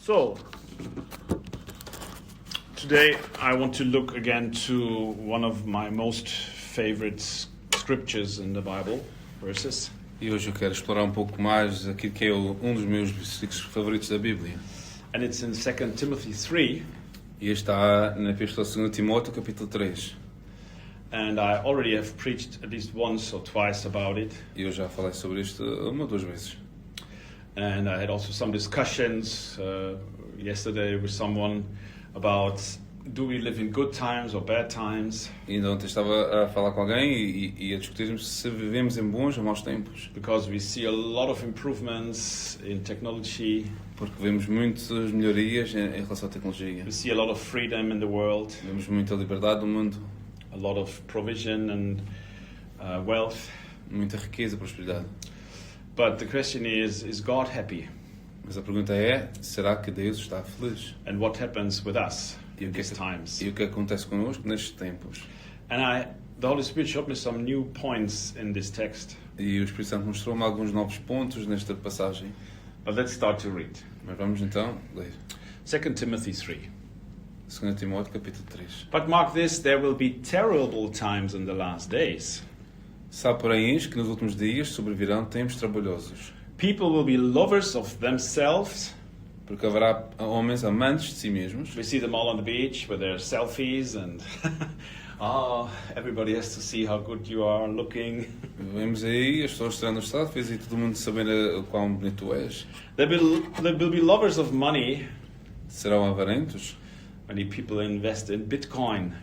So, today I want to look again to one of my most favorite scriptures in the Bible, verses. E hoje eu quero explorar um pouco mais aquilo que é um dos meus versículos favoritos da Bíblia. And it's in 2 Timothy 3. E este está na Epístola 2 Timóteo, capítulo 3. And I already have preached at least once or twice about it. E eu já falei sobre isto uma ou duas vezes. And I had also some discussions yesterday with someone about do we live in good times or bad times? E ainda ontem estava a falar com alguém e a discutirmos se vivemos em bons ou maus tempos. Because we see a lot of improvements in technology. Porque vemos muitas melhorias em relação à tecnologia. We see a lot of freedom in the world. Vemos muita liberdade no mundo. A lot of provision and wealth. Muita riqueza e prosperidade. But the question is God happy? Mas a pergunta é, será que Deus está feliz? And what happens with us E in o these times? que acontece connosco nestes tempos? And the Holy Spirit showed me some new points in this text. E o Espírito Santo mostrou-me alguns novos pontos nesta passagem. But let's start to read. Mas vamos então ler. 2 Timothy 3. 2 Timóteo, capítulo 3. But mark this, there will be terrible times in the last days. Sabe, porém, isto que nos últimos dias sobrevirão tempos trabalhosos. People will be lovers of themselves. Porque haverá homens amantes de si mesmos. We see them all on the beach with their selfies and everybody has to see how good you are looking. Vemos aí as pessoas tirando os selfies e todo mundo sabendo o quão bonito tu és. They will be lovers of money. Serão avarentos. Many people invest in Bitcoin.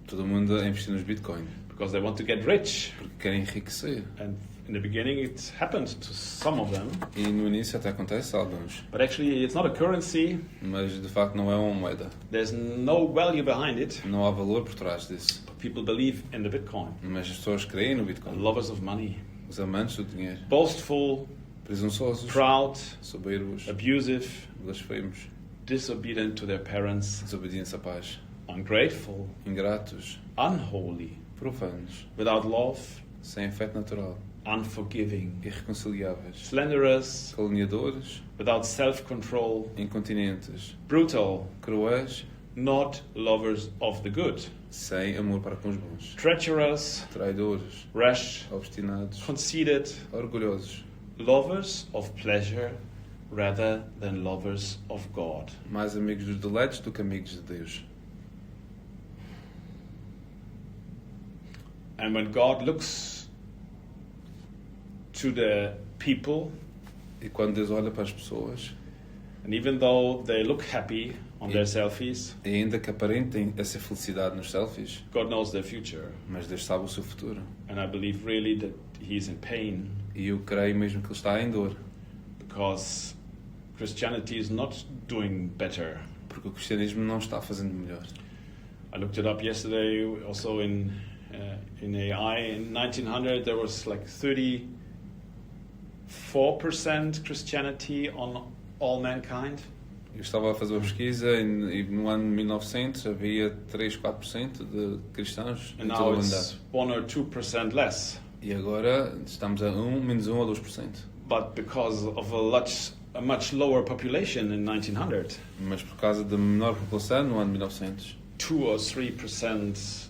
Todo mundo a investir nos Bitcoin. Because they want to get rich. Porque querem enriquecer. And in the beginning it happened to some of them. E no início até acontece a alguns. But actually it's not a currency. Mas de facto não é uma moeda. There's no value behind it. Não há valor por trás disso. But people believe in the Bitcoin. Mas as pessoas creem no Bitcoin. Lovers of money. Os amantes do dinheiro. Boastful. Presunçosos. Proud. Soberbos. Abusive. Blasfemos. Disobedient to their parents. Desobedientes a pais. Ungrateful. Ingratos. Unholy. Profanos. Without love. Sem afeto natural. Unforgiving. Irreconciliáveis. Slanderous. Caluniadores. Without self-control. Incontinentes. Brutal. Cruéis. Not lovers of the good. Sem amor para com os bons. Treacherous. Traidores. Rash. Obstinados. Conceited. Orgulhosos. Lovers of pleasure rather than lovers of God. Mais amigos dos deleites do que amigos de Deus. And when God looks to the people, E quando Deus olha para as pessoas, and even though they look happy on their selfies, e ainda que aparentem essa felicidade nos selfies, God knows their future. mas Deus sabe o seu futuro. And I believe really that He's in pain E eu creio mesmo que Ele está em dor. because Christianity is not doing better. Porque o cristianismo não está fazendo melhor. I looked it up yesterday also in AI. In 1900 there was like 34% Christianity on all mankind. Eu estava a fazer uma pesquisa e no ano 1900 havia 3-4% de cristãos And em toda a now humanidade. it's 1 or 2% less. E agora estamos a menos 1 ou 2%. But because of a much lower population in 1900, Mas por causa da menor população no ano 1900, 2 or 3%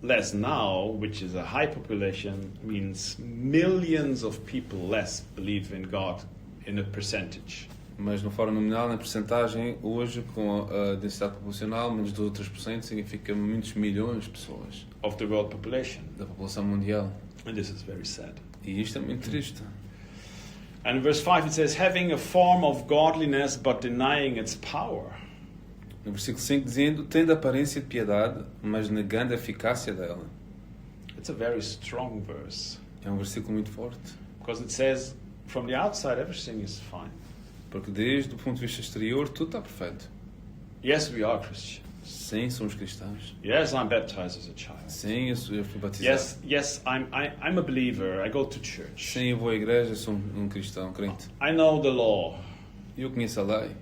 less now, which is a high population, means millions of people less believe in God in a percentage. mas no fórum nominal, na percentagem, hoje com a densidade populacional, menos 2 ou 3% significa muitos milhões de pessoas Of the world population. da população mundial. And this is very sad. E isto é muito triste. And in verse 5 it says, having a form of godliness but denying its power. No versículo 5 dizendo, tendo aparência de piedade, mas negando a eficácia dela. It's a very strong verse. É um versículo muito forte. Because it says, from the outside everything is fine. Porque desde o ponto de vista exterior, tudo está perfeito. Yes, we are Christians. Sim, somos cristãos. Yes, I'm baptized as a child. Sim, eu fui batizado. Yes, I'm a believer. I go to church. Sim, eu vou à igreja, sou um cristão, crente. I know the law. Eu conheço a lei.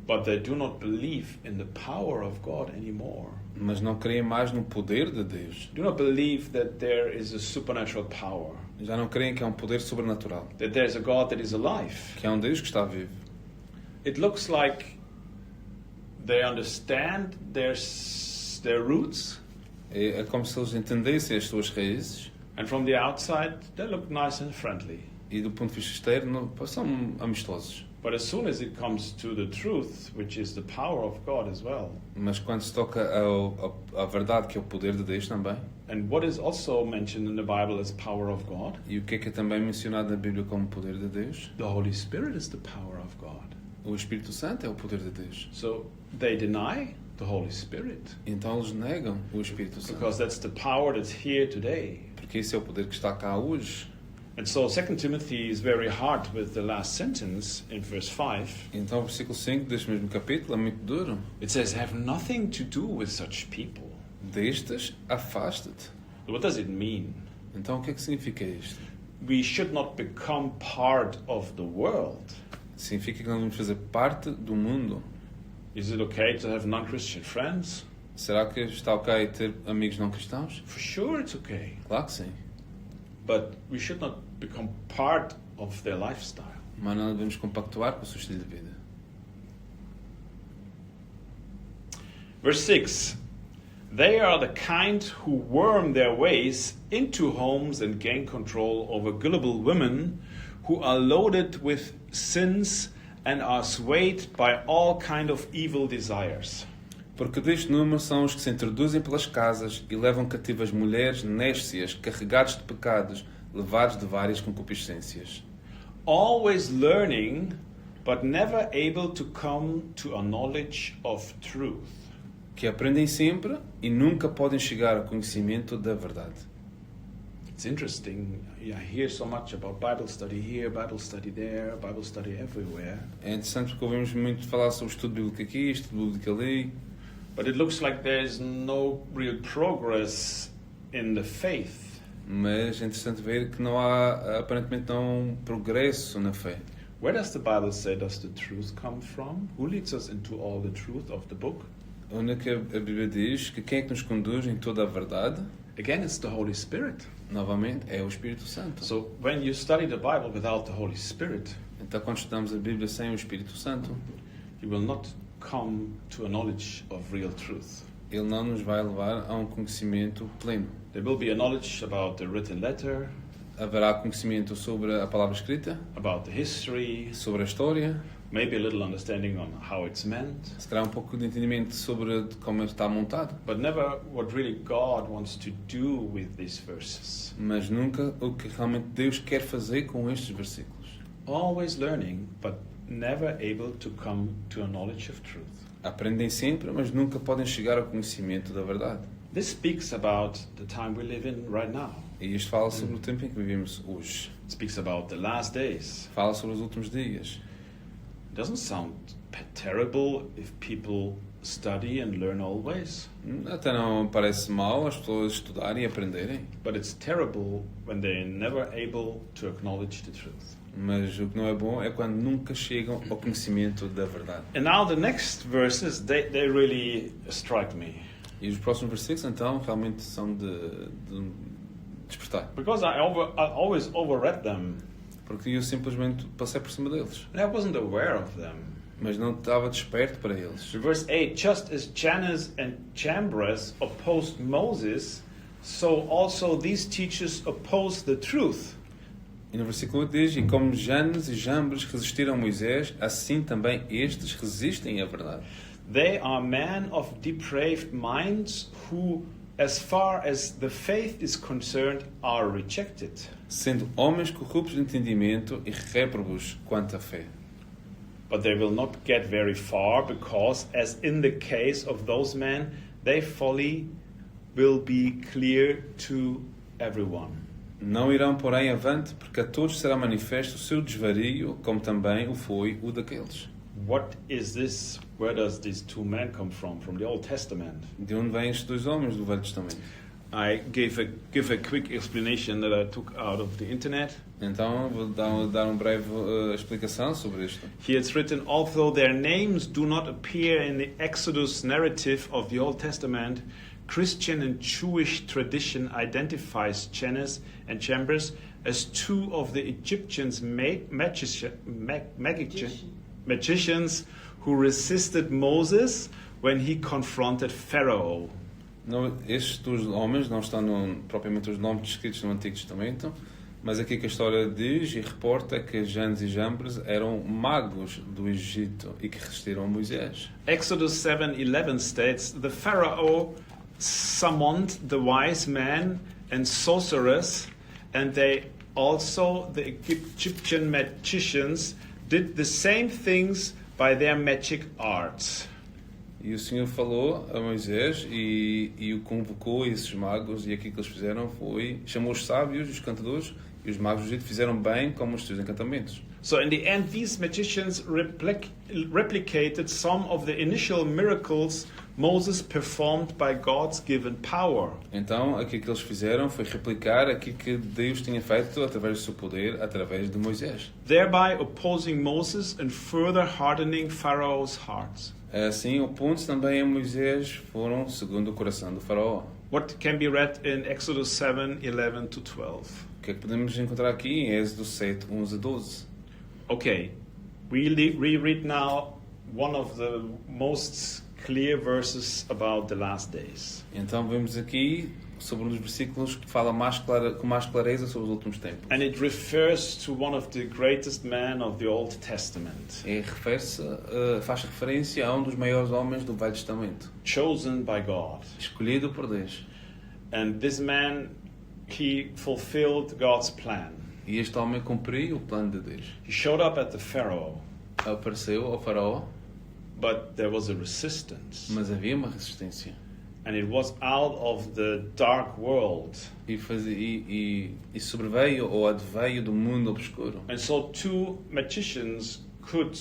But they do not believe in the power of God anymore. Mas não creem mais no poder de Deus. Do not believe that there is a supernatural power. Já não creem que há um poder sobrenatural. That there is a God that is alive. Que há um Deus que está vivo. It looks like they understand their roots, É como se eles entendessem as suas raízes and from the outside they look nice and friendly. e do ponto de vista externo são amistosos. But as soon as it comes to the truth, which is the power of God as well, Mas quando se toca à verdade, que é o poder de Deus também, and what is also mentioned in the Bible as power of God, e o que é também mencionado na Bíblia como poder de Deus, the Holy Spirit is the power of God. o Espírito Santo é o poder de Deus. So they deny the Holy Spirit Então eles negam o Espírito Santo, because that's the power that's here today. porque esse é o poder que está cá hoje. And so 2 Timothy is very hard with the last sentence in verse 5. Então o versículo 5 deste mesmo capítulo é muito duro. It says, have nothing to do with such people. Destas, afasta-te. What does it mean? Então o que é que significa isto? We should not become part of the world. Significa que nós vamos fazer parte do mundo. Is it okay to have non-Christian friends? Será que está ok ter amigos não cristãos? For sure it's okay. Claro que sim. But we should not become part of their lifestyle. Mas não devemos compactuar com o seu estilo de vida. Verse 6. They are the kind who worm their ways into homes and gain control over gullible women who are loaded with sins and are swayed by all kind of evil desires. Porque deste número são os que se introduzem pelas casas e levam cativas mulheres néscias, carregados de pecados, levados de várias concupiscências. Always learning, but never able to come to a knowledge of truth. Que aprendem sempre e nunca podem chegar ao conhecimento da verdade. It's interesting. I hear so much about Bible study here, Bible study there, Bible study everywhere. É interessante porque ouvimos muito falar sobre estudo bíblico aqui, estudo bíblico ali, But it looks like there's no real progress in the faith. mas é interessante ver que não há, aparentemente, não progresso na fé. Where does the Bible say does the truth come from? Who leads us into all the truth of the book? Onde é que a Bíblia diz que quem é que nos conduz em toda a verdade, Again, it's the Holy Spirit. novamente, é o Espírito Santo. So when you study the Bible without the Holy Spirit, Então, quando estudamos a Bíblia sem o Espírito Santo, you will not come to a knowledge of real truth. ele não nos vai levar a um conhecimento pleno. There will be a knowledge about the written letter, Haverá conhecimento sobre a palavra escrita, about the history, sobre a história, maybe a little understanding on how it's meant, se calhar um pouco de entendimento sobre como está montado, but never what really God wants to do with these verses. mas nunca o que realmente Deus quer fazer com estes versículos. Always learning, but never able to come to a knowledge of truth. Aprendem sempre, mas nunca podem chegar ao conhecimento da verdade. This speaks about the time we live in right now. E isto fala sobre o tempo em que vivemos hoje. It speaks about the last days. Fala sobre os últimos dias. It doesn't sound terrible if people study and learn always, Até não parece mal as pessoas estudarem e aprenderem, but it's terrible when they're never able to acknowledge the truth. mas o que não é bom é quando nunca chegam ao conhecimento da verdade. And now the next verses, they really strike me. E os próximos versículos, então, realmente são de despertar. Because I always overread them, Porque eu simplesmente passei por cima deles, and I wasn't aware of them. mas não estava desperto para eles. Verse 8, just as Jannes and Jambres opposed Moses, so also these teachers oppose the truth. E no versículo 8 diz, e como Janes e Jambres resistiram a Moisés, assim também estes resistem à verdade. They are men of depraved minds who, as far as the faith is concerned, are rejected. Sendo homens corruptos de entendimento e réprobos quanto à fé. But they will not get very far because, as in the case of those men, their folly will be clear to everyone. Não irão, porém, avante, porque a todos será manifesto o seu desvario, como também o foi o daqueles. What is this? Where does these two men come from? From the Old Testament. De onde vêm estes dois homens do Velho Testamento? I give a quick explanation that I took out of the internet. Então, vou dar uma breve explicação sobre isto. Here it's written, although their names do not appear in the Exodus narrative of the Old Testament, Christian and Jewish tradition identifies Jannes and Jambres as two of the Egyptians magicians who resisted Moses when he confronted Pharaoh. Não, estes dois homens não estão propriamente os nomes descritos no Antigo Testamento, mas aqui que a história diz e reporta que Janes e Jambres eram magos do Egito e que resistiram a Moisés. Exodus 7:11 states, "The Pharaoh summoned the wise men and sorcerers, and they also, the Egyptian magicians, did the same things by their magic arts." E o Senhor falou a Moisés e o convocou, esses magos, e aqui que eles fizeram foi, chamou os sábios, os cantadores, e os magos do Egito fizeram bem como os seus encantamentos. So in the end, these magicians replicated some of the initial miracles Moses performed by God's given power. Então, aqui que eles fizeram foi replicar aquilo que Deus tinha feito através do seu poder, através de Moisés. Thereby opposing Moses and further hardening Pharaoh's heart. Assim, o ponto também a Moisés foram segundo o coração do faraó. What can be read in Exodus 7:11 to 12? O que é que podemos encontrar aqui em Êxodo 7, 11 a 12? Okay, we reread now one of the most clear verses about the last days. Então vemos aqui sobre um dos versículos que fala com mais clareza sobre os últimos tempos. And it refers to one of the greatest men of the Old Testament, Faz referência a um dos maiores homens do Velho Testamento, chosen by God. escolhido por Deus. And this man, he fulfilled God's plan. E este homem cumpriu o plano de Deus. He showed up at the Pharaoh, Apareceu ao faraó, but there was a resistance. mas havia uma resistência. And it was out of the dark world. E sobreveio ou adveio do mundo obscuro. And so two magicians could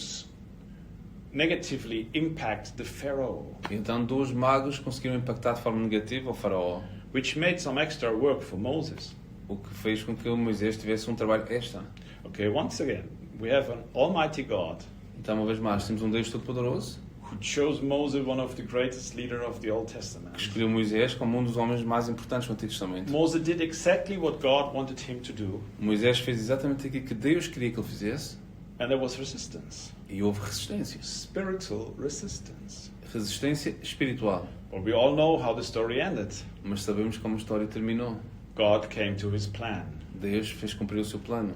negatively impact the Pharaoh, Então dois magos conseguiram impactar de forma negativa o faraó, which made some extra work for Moses. o que fez com que o Moisés tivesse um trabalho extra. Okay, once again, we have an almighty God Então, uma vez mais, temos um Deus Todo-Poderoso who chose Moses, one of the greatest leaders of the Old que Testament. escolheu Moisés como um dos homens mais importantes do Antigo Testamento. Moses did exactly what God wanted him to do, Moisés fez exatamente aquilo que Deus queria que ele fizesse and there was resistance, e houve resistência. spiritual resistance. Resistência espiritual. But we all know how the story ended. Mas sabemos como a história terminou. God came to his plan. Deus fez cumprir o seu plano.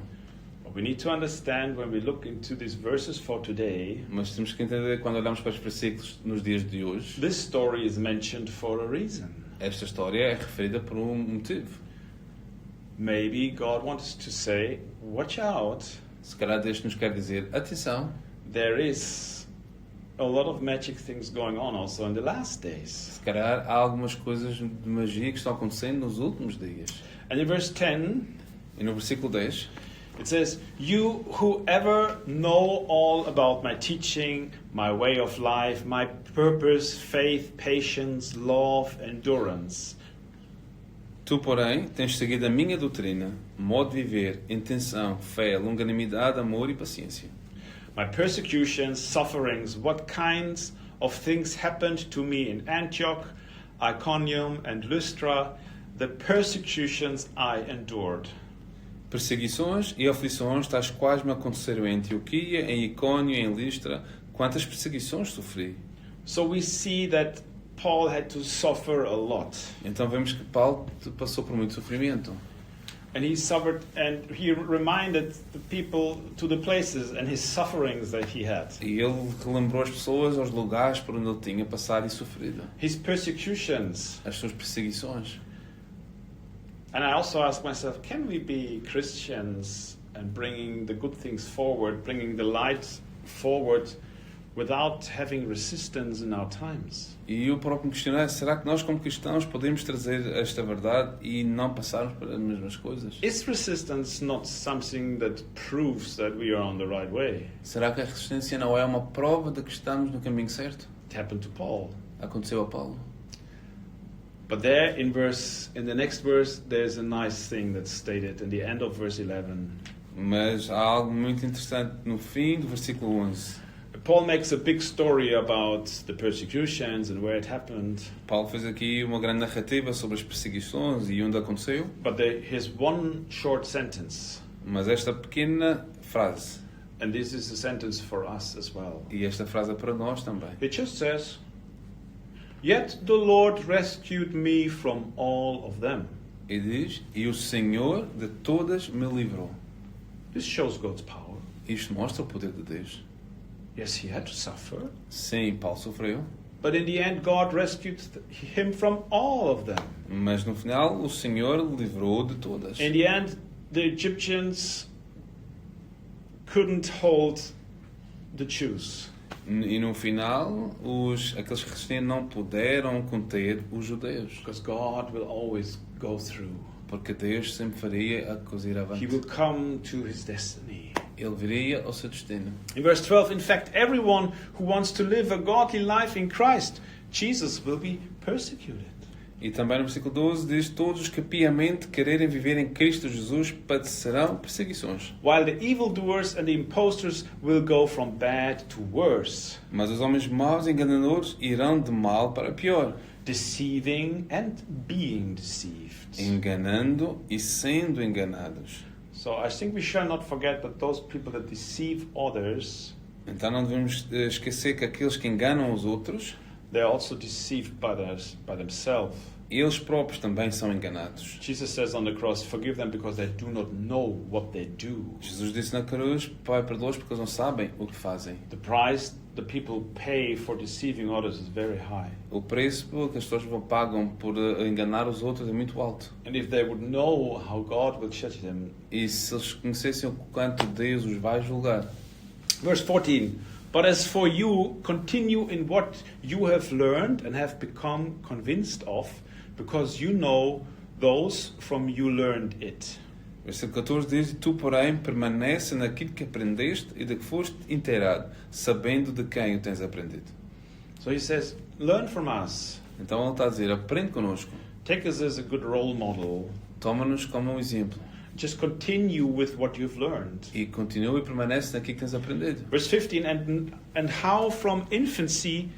But we need to understand when we look into these verses for today, Mas temos que entender, quando olhamos para os versículos nos dias de hoje, this story is mentioned for a reason. esta história é referida por um motivo. Maybe God wants to say, watch out, Se calhar Deus nos quer dizer, atenção, there is a lot of magic things going on also in the last days. se calhar há algumas coisas de magia que estão acontecendo nos últimos dias. And in verse 10, E no versículo 10, it says, "You who ever know all about my teaching, my way of life, my purpose, faith, patience, love, endurance." tu, porém, tens seguido a minha doutrina, modo de viver, intenção, fé, longanimidade, amor e paciência. My persecutions, sufferings, what kinds of things happened to me in Antioch, Iconium, and Lystra, the persecutions I endured. Perseguições e aflições tais quais me aconteceram em Antioquia, em Icônio, em Listra, quantas perseguições sofri. So we see that Paul had to suffer a lot. Então vemos que Paulo passou por muito sofrimento. And he suffered, and he reminded the people to the places and his sufferings that he had. E ele relembrou as pessoas aos lugares por onde ele tinha passado e sofrido. His persecutions. As suas perseguições. And I also ask myself, can we be Christians and bringing the good things forward, bringing the light forward without having resistance in our times? E eu próprio me questionei, será que nós como cristãos podemos trazer esta verdade e não passarmos pelas mesmas coisas? Is resistance not something that proves that we are on the right way? Será que a resistência não é uma prova de que estamos no caminho certo? It happened to Paul. Aconteceu a Paulo. But there in the next verse, there's a nice thing that's stated in the end of verse 11. Mas há algo muito interessante no fim do versículo 11. Paul makes a big story about the persecutions and where it happened. Paulo fez aqui uma grande narrativa sobre as perseguições e onde aconteceu. But his one short sentence, Mas esta pequena frase, And this is a sentence for us as well. E esta frase é para nós também. It just says, "Yet the Lord rescued me from all of them." E diz, e o Senhor de todas me livrou. This shows God's power. Isto mostra o poder de Deus. Yes, he had to suffer, Sim, Paulo sofreu, but in the end God rescued him from all of them. mas no final o Senhor livrou de todas. In the end, the Egyptians couldn't hold the Jews. E no final, aqueles que resistiam não puderam conter os judeus. Because God will always go through. Porque Deus sempre faria a coisa ir He avante. will come to his destiny. Ele viria ao seu destino. In verse 12, in fact, everyone who wants to live a godly life in Christ, Jesus will be persecuted. E também no versículo 12 diz, todos os que piamente quererem viver em Cristo Jesus padecerão perseguições. While the evildoers and the impostors will go from bad to worse, Mas os homens maus e enganadores irão de mal para pior, deceiving and being deceived. enganando e sendo enganados. So I think we shall not forget that those people that deceive others, Então não devemos esquecer que aqueles que enganam os outros, they are also deceived by themselves. eles próprios também são enganados. Jesus says on the cross, "Forgive them because they do not know what they do." Jesus disse na cruz, Pai, perdoa-os porque eles não sabem o que fazem. The price the people pay for deceiving others is very high. O preço que as pessoas pagam por enganar os outros é muito alto. And if they would know how God will judge them. E se eles conhecessem o quanto Deus os vai julgar. Verse 14. But as for you, continue in what you have learned and have become convinced of, because you know those from you learned it. Versículo 14 diz, tu, porém, permanece naquilo que aprendeste e de que foste inteirado, sabendo de quem o tens aprendido. So he says, learn from us. Então ele está a dizer, aprende connosco, Take us as a good role model. toma-nos como um exemplo Just continue with what you've learned. e continua e permanece naquilo que tens aprendido. Verse 15, and how from infancy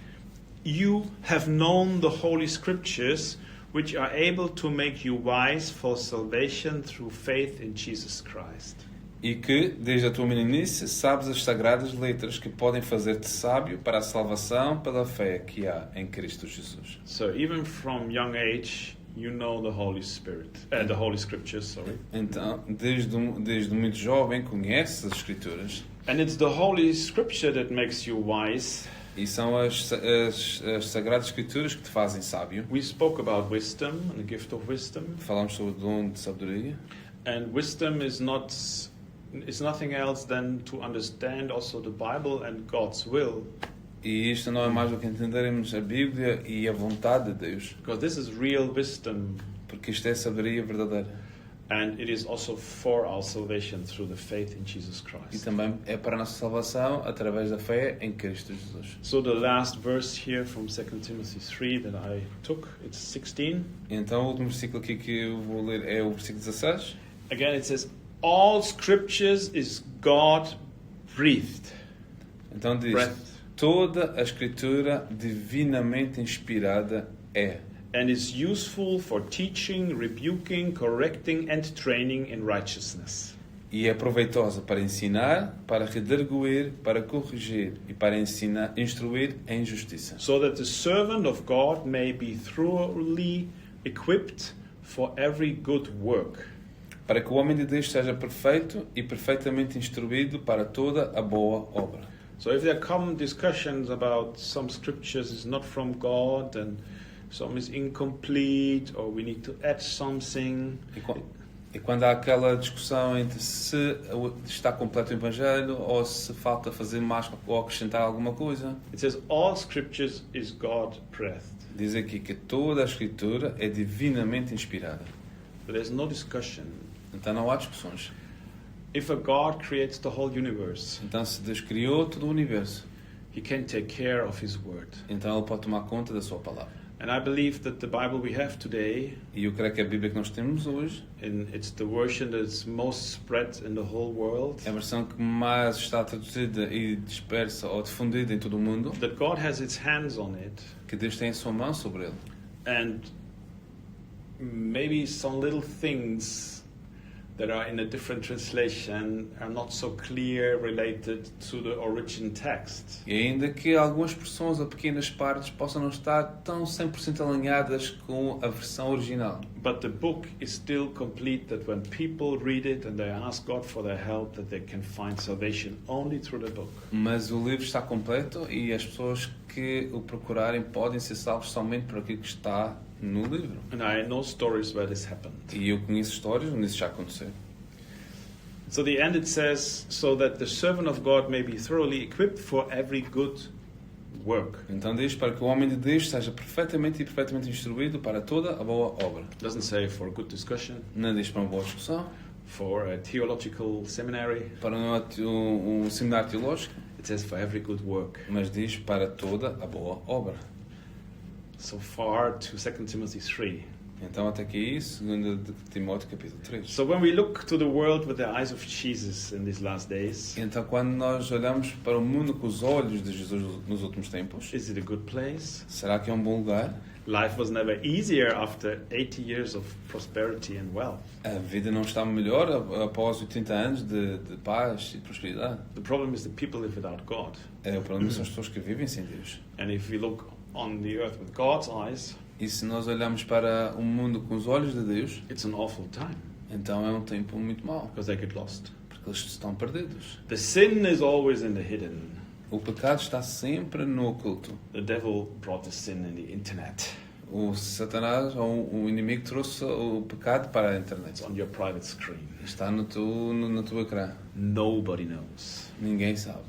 you have known the Holy Scriptures, which are able to make you wise for salvation through faith in Jesus Christ. E que, desde a tua meninice, sabes as sagradas letras que podem fazer-te sábio para a salvação pela fé que há em Cristo Jesus. So even from young age, you know the Holy Spirit, the Holy Scriptures, sorry. Então, desde muito jovem, conheces as Escrituras. And it's the Holy Scripture that makes you wise. E são as Sagradas Escrituras que te fazem sábio. We spoke about wisdom and the gift of wisdom. Falamos sobre o dom de sabedoria. And wisdom is nothing else than to understand also the Bible and God's will. E isto não é mais do que entendermos a Bíblia e a vontade de Deus. Because this is real wisdom. Porque isto é sabedoria verdadeira. And it is also for our salvation through the faith in Jesus E Christ. também é para a nossa salvação através da fé em Cristo Jesus. So the last verse here from 2 Timothy 3 that I took, it's 16. Então o último versículo aqui que eu vou ler é o versículo 16. Again it says, all scriptures is God-breathed. Então diz, Breath. toda a Escritura divinamente inspirada é. And is useful for teaching, rebuking, correcting and training in righteousness. E é proveitosa para ensinar, para redarguir, para corrigir e para instruir em justiça. So that the servant of God may be thoroughly equipped for every good work. Para que o homem de Deus seja perfeito e perfeitamente instruído para toda a boa obra. So if there come discussions about some scriptures is not from God and some is incomplete or we need to add something. E quando há aquela discussão entre se está completo o Evangelho ou se falta fazer mais ou acrescentar alguma coisa, It says all scriptures is God-breathed. diz aqui que toda a Escritura é divinamente inspirada. But there's no discussion. Então não há discussões. If a God creates the whole universe, Então se Deus criou todo o universo, He can take care of His word. então Ele pode tomar conta da sua palavra. And I believe that the Bible we have today, E eu creio que a Bíblia que nós temos hoje and it's the version that's most spread in the whole world, é a versão que mais está traduzida e dispersa ou difundida em todo o mundo, that God has His hands on it, que Deus tem a sua mão sobre ele. and maybe some little things that are in a different translation are not so clear related to the origin text. E ainda que algumas porções ou pequenas partes possam não estar tão 100% alinhadas com a versão original. But the book is still complete that when people read it and they ask God for their help, that they can find salvation only through the book. Mas o livro está completo e as pessoas que o procurarem podem ser salvos somente por aquilo que está no livro. And I know stories where this happened. E eu conheço histórias onde isso já aconteceu. So the end it says, so that the servant of God may be thoroughly equipped for every good work. Então diz para que o homem de Deus seja perfeitamente instruído para toda a boa obra. It doesn't say for good discussion, Não diz para uma boa discussão, for a theological seminary. para um seminário teológico, It says for every good work. mas diz para toda a boa obra. So far to 2 Timothy 3. Então até aqui, 2 de Timóteo capítulo 3. So when we look to the world with the eyes of Jesus in these last days, Então quando nós olhamos para o mundo com os olhos de Jesus nos últimos tempos, is it a good place? será que é um bom lugar? Life was never easier after 80 years of prosperity and wealth. A vida não está melhor após 80 anos de paz e prosperidade. The problem is that people live without God. O problema são as pessoas que vivem sem Deus. And if we look on the earth with God's eyes, E se nós olharmos para o mundo com os olhos de Deus, it's an awful time então é um tempo muito mau, because they get lost. porque eles estão perdidos. The sin is always in the hidden. O pecado está sempre no oculto. The devil brought the sin in the internet. O Satanás, ou o inimigo, trouxe o pecado para a internet. It's on your private screen. Está no teu ecrã. Nobody knows. Ninguém sabe.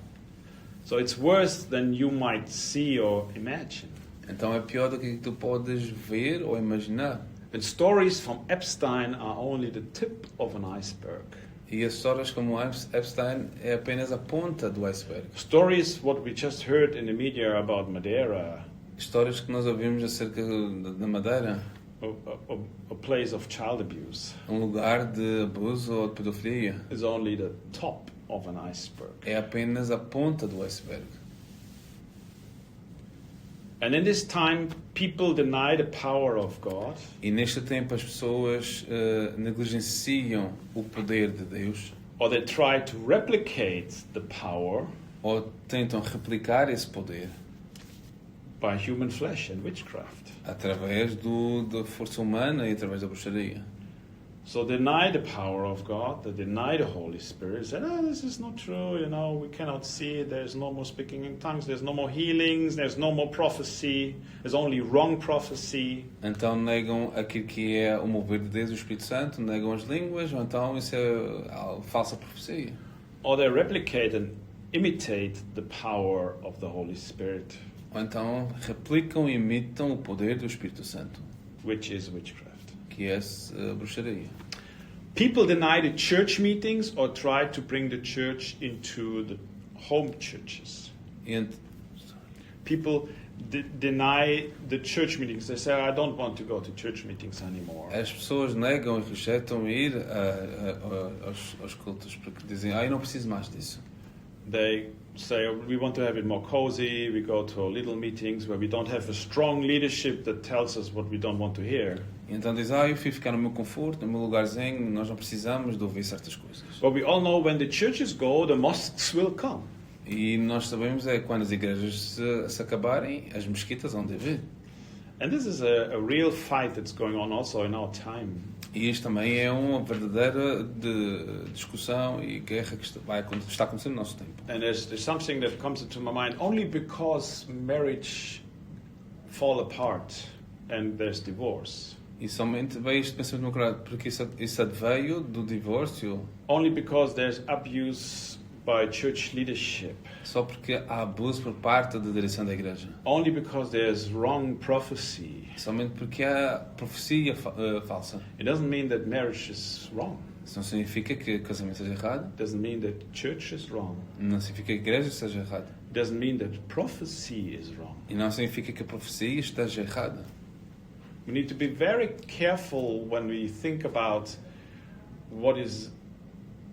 So it's worse than you might see or imagine. Então é pior do que tu podes ver ou imaginar. And stories from Epstein are only the tip of an iceberg. E as histórias como Epstein é apenas a ponta do iceberg. Stories what we just heard in the media about Madeira, Histórias que nós ouvimos acerca da Madeira, a place of child abuse, um lugar de abuso ou de pedofilia, is only the top of an iceberg. é apenas a ponta do iceberg. And in this time, people deny the power of God. E neste tempo as pessoas negligenciam o poder de Deus Or they try to replicate the power ou tentam replicar esse poder by human flesh and witchcraft. através da força humana e através da bruxaria. So deny the power of God, they deny the Holy Spirit, say, oh, this is not true, we cannot see it, there's no more speaking in tongues, there's no more healings, there's no more prophecy, there's only wrong prophecy. Então negam aquilo que é o mover de Deus e o Espírito Santo, negam as línguas, ou então isso é falsa profecia. Or they replicate and imitate the power of the Holy Spirit, Ou então replicam e imitam o poder do Espírito Santo, which is witchcraft. que é bruxaria. People deny the church meetings or try to bring the church into the home churches. People deny the church meetings. They say, I don't want to go to church meetings anymore. As pessoas negam e rejeitam ir aos cultos porque dizem, eu não preciso mais disso. They say, we want to have it more cozy. We go to little meetings where we don't have a strong leadership that tells us what we don't want to hear. Então diz, eu fui ficar no meu conforto, no meu lugarzinho, nós não precisamos de ouvir certas coisas. But we all know when the churches go, the mosques will come. E nós sabemos quando as igrejas se acabarem, as mesquitas vão de vir. And this is a real fight that's going on also in our time. E isto também é uma verdadeira discussão e guerra que está acontecendo no nosso tempo. And there's something that comes into my mind only because marriage fall apart and there's divorce. E somente veio este pensamento no coração, porque isso veio do divórcio. Only because there's abuse by church leadership. Só porque há abuso por parte da direção da igreja. Only because there's wrong prophecy. Somente porque há profecia falsa. It doesn't mean that marriage is wrong. Isso não significa que o casamento seja errado. It doesn't mean that church is wrong. Não significa que a igreja seja errada. It doesn't mean that prophecy is wrong. E não significa que a profecia esteja errada. We need to be very careful when we think about what is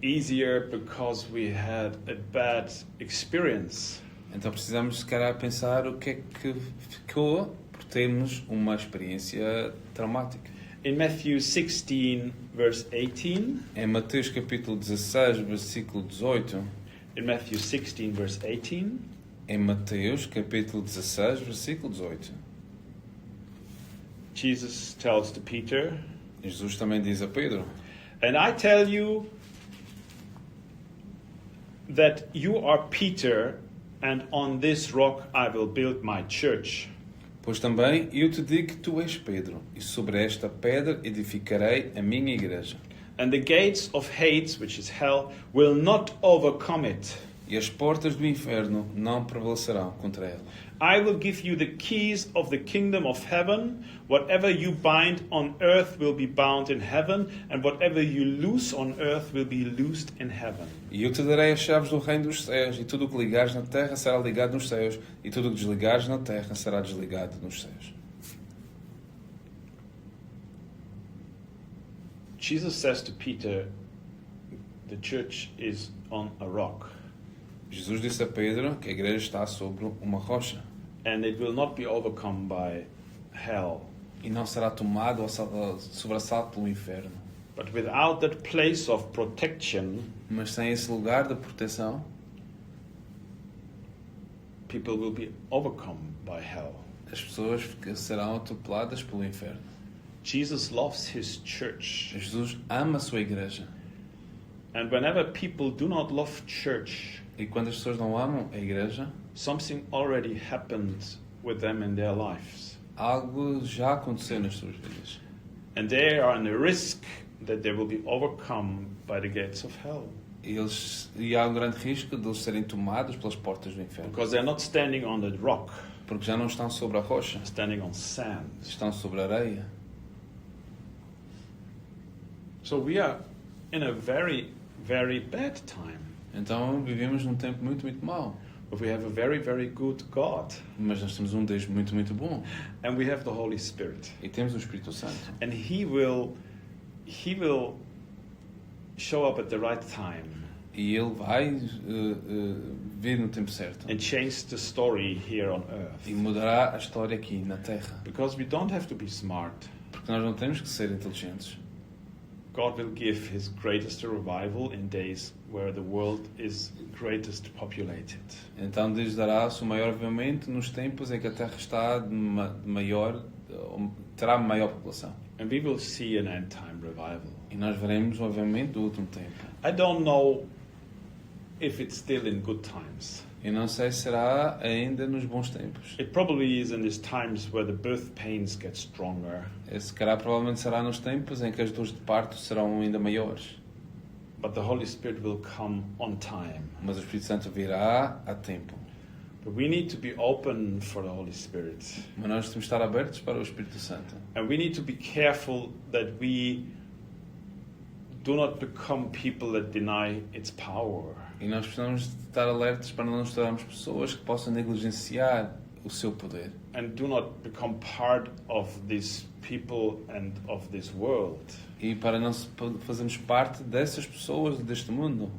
easier because we had a bad experience. Então precisamos, se calhar, pensar o que é que ficou por termos uma experiência traumática. In Matthew 16, verse 18. Em Mateus capítulo 16, versículo 18. In Matthew 16, verse 18. Em Mateus capítulo 16, versículo 18. Jesus tells to Peter, Jesus também diz a Pedro: "And I tell you that you are Peter, and on this rock I will build my church. Pois também eu te digo que tu és Pedro, e sobre esta pedra edificarei a minha igreja. And the gates of Hades, which is hell, will not overcome it. E as portas do inferno não prevalecerão contra ela. I will give you the keys of the kingdom of heaven. Whatever you bind on earth will be bound in heaven, and whatever you loose on earth will be loosed in heaven." E eu te darei as chaves do reino dos céus, e tudo o que ligares na terra será ligado nos céus, e tudo o que desligares na terra será desligado nos céus. Jesus says to Peter, the church is on a rock, Jesus disse a Pedro que a igreja está sobre uma rocha, and it will not be overcome by hell. e não será tomado ou sobressalto pelo inferno. But without that place of protection, Mas sem esse lugar de proteção, people will be overcome by hell. as pessoas serão atropeladas pelo inferno. Jesus loves his church. Jesus ama a sua igreja. And whenever people do not love church, E quando as pessoas não amam a igreja, something already happened with them in their lives. algo já aconteceu nas suas vidas. And they are in a risk that they will be overcome by the gates of hell. E há um grande risco de eles serem tomados pelas portas do inferno. Because they're not standing on the rock, Porque já não estão sobre a rocha, they're standing on sand. estão sobre a areia. So we are in a very, very bad time. Então vivemos num tempo muito, muito mau. But we have a very, very good God. Mas nós temos um Deus muito, muito bom. And we have the Holy Spirit. E temos o Espírito Santo. And He will show up at the right time E Ele vai vir no tempo certo. and change the story here on earth. E mudará a história aqui na Terra. Because we don't have to be smart. Porque nós não temos que ser inteligentes. God will give His greatest revival in days where the world is greatest populated. Então Deus dará o seu maior avivamento nos tempos em que a Terra está terá maior população. And we will see an end time revival. E nós veremos o avivamento do último tempo. I don't know if it's still in good times. E não sei se será ainda nos bons tempos. It probably is in these times where the birth pains get stronger. Se calhar provavelmente será nos tempos em que as dores de parto serão ainda maiores. But the Holy Spirit will come on time. Mas o Espírito Santo virá a tempo. But we need to be open for the Holy Spirit. Mas nós temos que estar abertos para o Espírito Santo. And we need to be careful that we do not become people that deny its power. E nós precisamos estar alertas para não nos tornarmos pessoas que possam negligenciar o seu poder. And do not become part of these people and of this world. E para não fazermos parte dessas pessoas deste mundo.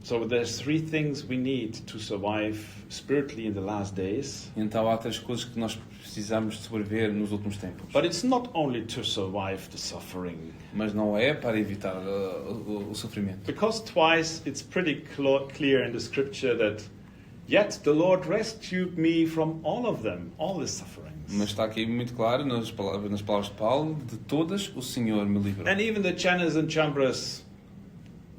So there's three things we need to survive spiritually in the last days. Então há três coisas que nós precisamos de sobreviver nos últimos tempos. But it's not only to survive the suffering. Mas não é para evitar o sofrimento. Because twice it's pretty clear in the scripture that yet the Lord rescued me from all of them, all the sufferings. Mas está aqui muito claro nas palavras de Paulo, de todas o Senhor me livrou. And even the Jannes and Jambres,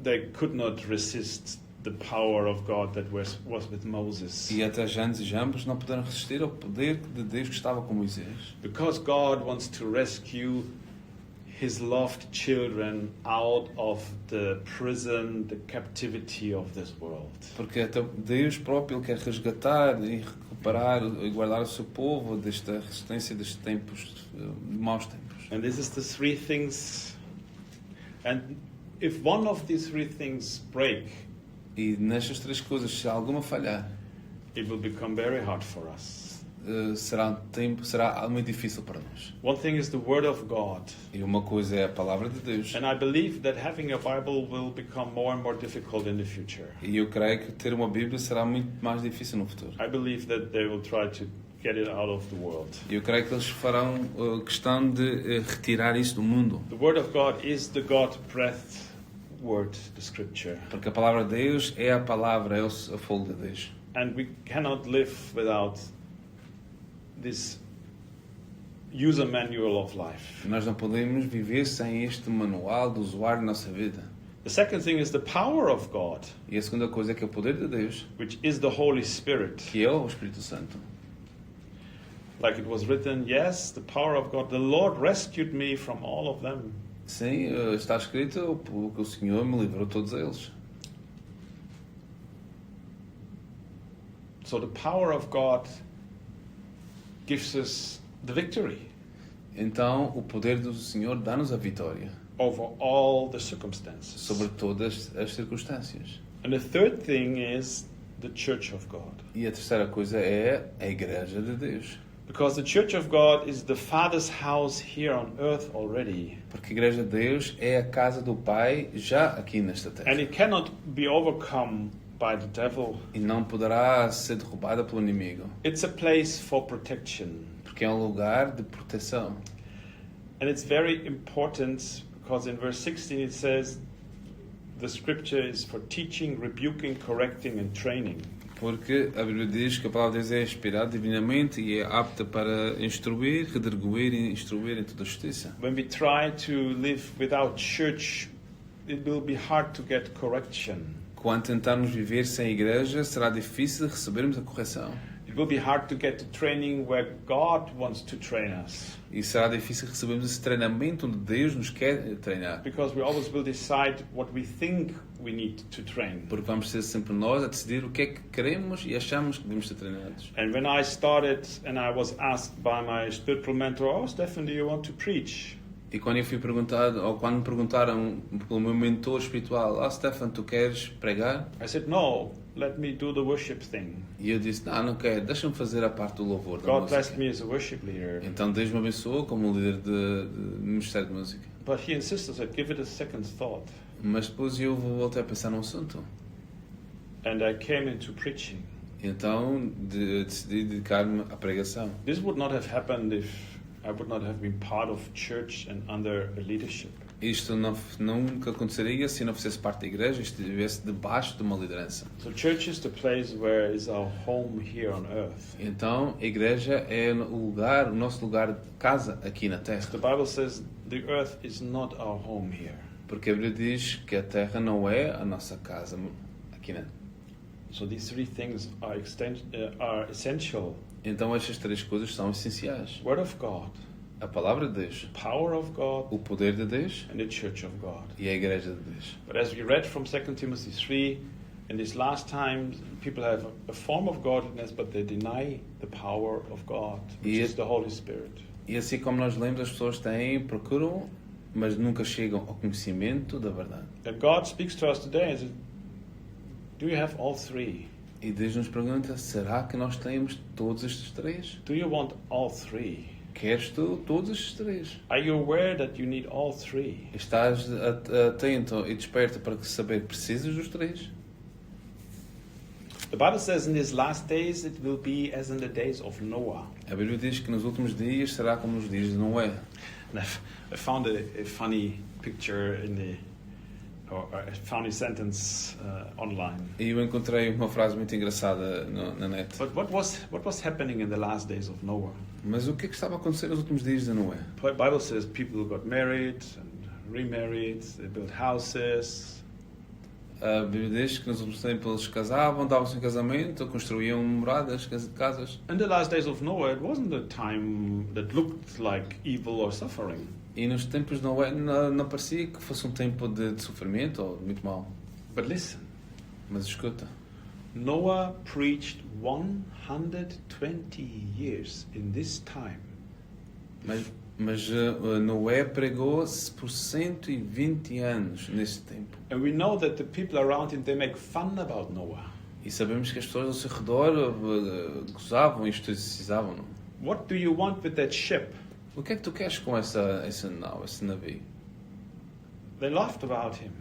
they could not resist the power of God that was with Moses. E até Janes e Jambres não puderam resistir ao poder de Deus que estava com Moisés. Because God wants to rescue His loved children out of the prison, the captivity of this world. Porque até Deus próprio quer resgatar e recuperar e guardar o seu povo desta resistência destes tempos, de maus tempos. And this is the three things. And if one of these three things break, E nestas três coisas, se alguma falhar, it will become very hard for us. será muito difícil para nós. One thing is the Word of God. E uma coisa é a palavra de Deus. And I believe that having a Bible will become more and more difficult in the future. E eu creio que ter uma Bíblia será muito mais difícil no futuro. I believe that they will try to get it out of the world. E eu creio que eles farão questão de retirar isso do mundo. The Word of God is the God-breathed word, the Scripture. Porque a palavra de Deus é a palavra, é o fogo de Deus. And we cannot live without this user manual of life. Nós não podemos viver sem este manual do usuário na nossa vida. The second thing is the power of God, E a segunda coisa é que é o poder de Deus, which is the Holy Spirit. que é o Espírito Santo. Like it was written, yes, the power of God. The Lord rescued me from all of them. Sim, está escrito que o Senhor me livrou de todos eles. So the power of God gives us the victory Então, o poder do Senhor dá-nos a vitória over all the circumstances. sobre todas as circunstâncias. And the third thing is the Church of God. E a terceira coisa é a Igreja de Deus. Because the Church of God is the Father's house here on earth already. Porque a Igreja de Deus é a casa do Pai já aqui nesta terra. And it cannot be overcome by the devil. E não poderá ser derrubada pelo inimigo. It's a place for protection. Porque é um lugar de proteção. And it's very important because in verse 16 it says the scripture is for teaching, rebuking, correcting and training. Porque a Bíblia diz que a palavra de Deus é inspirada divinamente e é apta para instruir, redarguir e instruir em toda a justiça. When we try to live without church, it will be hard to get correction. Quando tentarmos viver sem igreja, será difícil recebermos a correção. It will be hard to get the training where God wants to train us. E será difícil recebermos esse treinamento onde Deus nos quer treinar. Because we always will decide what we think we need to train. Porque vamos ser sempre nós a decidir o que é que queremos e achamos que devemos ser treinados. And when I started and I was asked by my spiritual mentor, oh Stefan, do you want to preach? E quando eu fui perguntado, ou quando me perguntaram pelo meu mentor espiritual, Stefan, tu queres pregar? I said, no, let me do the worship thing. E eu disse, não quero, deixa-me fazer a parte do louvor da God blessed música. me as a worship leader. Então Deus me abençoou como líder de Ministério de Música. But he insisted that give it a second thought. Mas depois eu voltei a pensar no assunto. And I came into preaching. Então decidi dedicar-me à pregação. This would not have happened if I would not have been part of church and under a leadership. Isto nunca aconteceria se não fizesse parte da igreja e estivesse debaixo de uma liderança. So church is the place where is our home here on earth. Então a igreja é o nosso lugar de casa aqui na terra. The Bible says the earth is not our home here. Porque a Bíblia diz que a terra não é a nossa casa aqui na. So these three things are essential. Então estas três coisas são essenciais. Word of God, A palavra de Deus, the power of God, o poder de Deus and the church of God. e a igreja de Deus. But as we read from 2 Timothy 3, in these last times, people have a form of godliness, but they deny the power of God, which is the Holy Spirit. E assim como nós lemos, as pessoas procuram, mas nunca chegam ao conhecimento da verdade. And God speaks to us today and says, do you have all three? E Deus nos pergunta, será que nós temos todos estes três? Do you want all three? Queres tu todos estes três? Are you aware that you need all three? Estás atento e desperto para saber que precisas dos três? The Bible says in these last days it will be as in the days of Noah. A Bíblia diz que nos últimos dias será como nos dias de Noé. And I found a funny picture or a funny sentence online. E eu encontrei uma frase muito engraçada na net. But what was happening in the last days of Noah? Mas o que é que estava a acontecer nos últimos dias de Noé? The Bible says people got married and remarried, they built houses. A Bíblia diz que nos últimos tempos eles casavam, davam-se em casamento, construíam moradas, casas. In the last days of Noah, it wasn't a time that looked like evil or suffering. E nos tempos de Noé não parecia que fosse um tempo de sofrimento ou de muito mal. But listen, Mas escuta, Noah preached 120 years in this time. mas Noé pregou-se por 120 anos nesse tempo. And we know that the people around him, they make fun about Noah. E sabemos que as pessoas ao seu redor gozavam e historicizavam. What do you want with that ship? O que é que tu queres com esse navio? They laughed about him.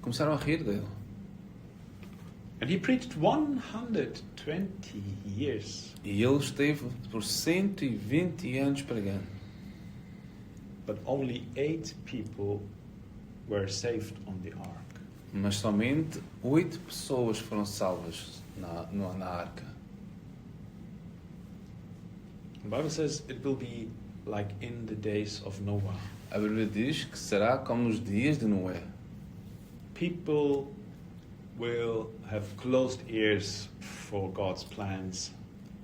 Começaram a rir dele. And he preached 120 years. E ele esteve por 120 anos pregando. But only 8 people were saved on the ark. Mas somente 8 pessoas foram salvas na arca. The Bible says it will be like in the days of Noah. A Bíblia diz que será como nos dias de Noé. People will have closed ears for God's plans.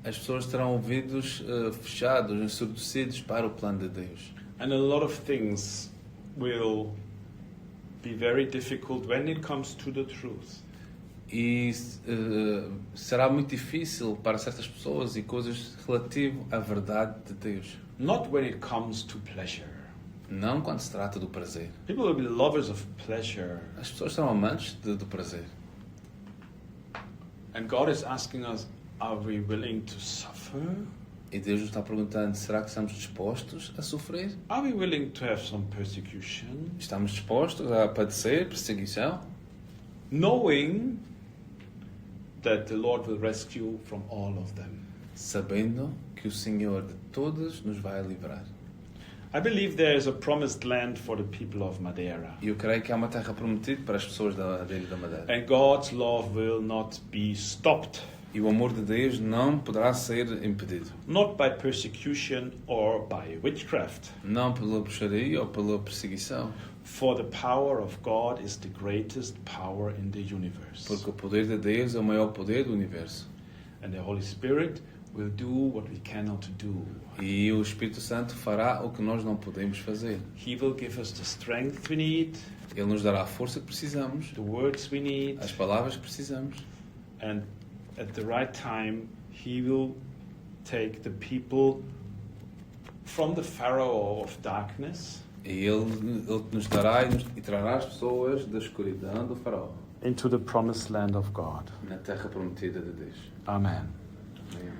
As pessoas terão ouvidos fechados, ensurdecidos para o plano de Deus. And a lot of things will be very difficult when it comes to the truth. E será muito difícil para certas pessoas e coisas relativo à verdade de Deus. Not when it comes to pleasure. Não quando se trata do prazer. People will be lovers of pleasure. As pessoas são amantes do prazer. And God is asking us, are we willing to suffer? E Deus nos está perguntando, será que estamos dispostos a sofrer? Are we willing to have some persecution? Estamos dispostos a padecer perseguição? Knowing that the Lord will rescue from all of them. Sabendo que o Senhor de todos nos vai livrar. I believe there is a promised land for the people of Madeira. E eu creio que há uma terra prometida para as pessoas da Ilha da Madeira. And God's love will not be stopped. E o amor de Deus não poderá ser impedido. Not by persecution or by witchcraft. Não pela bruxaria ou pela perseguição. For the power of God is the greatest power in the universe. Porque o poder de Deus é o maior poder do universo. And the Holy Spirit will do what we cannot do. E o Espírito Santo fará o que nós não podemos fazer. He will give us the strength we need, Ele nos dará a força que precisamos, the words we need, as palavras que precisamos. and at the right time He will take the people from the Pharaoh of darkness E Ele nos dará e trará as pessoas da escuridão do faraó into the promised land of God. na terra prometida de Deus. Amen. Amém.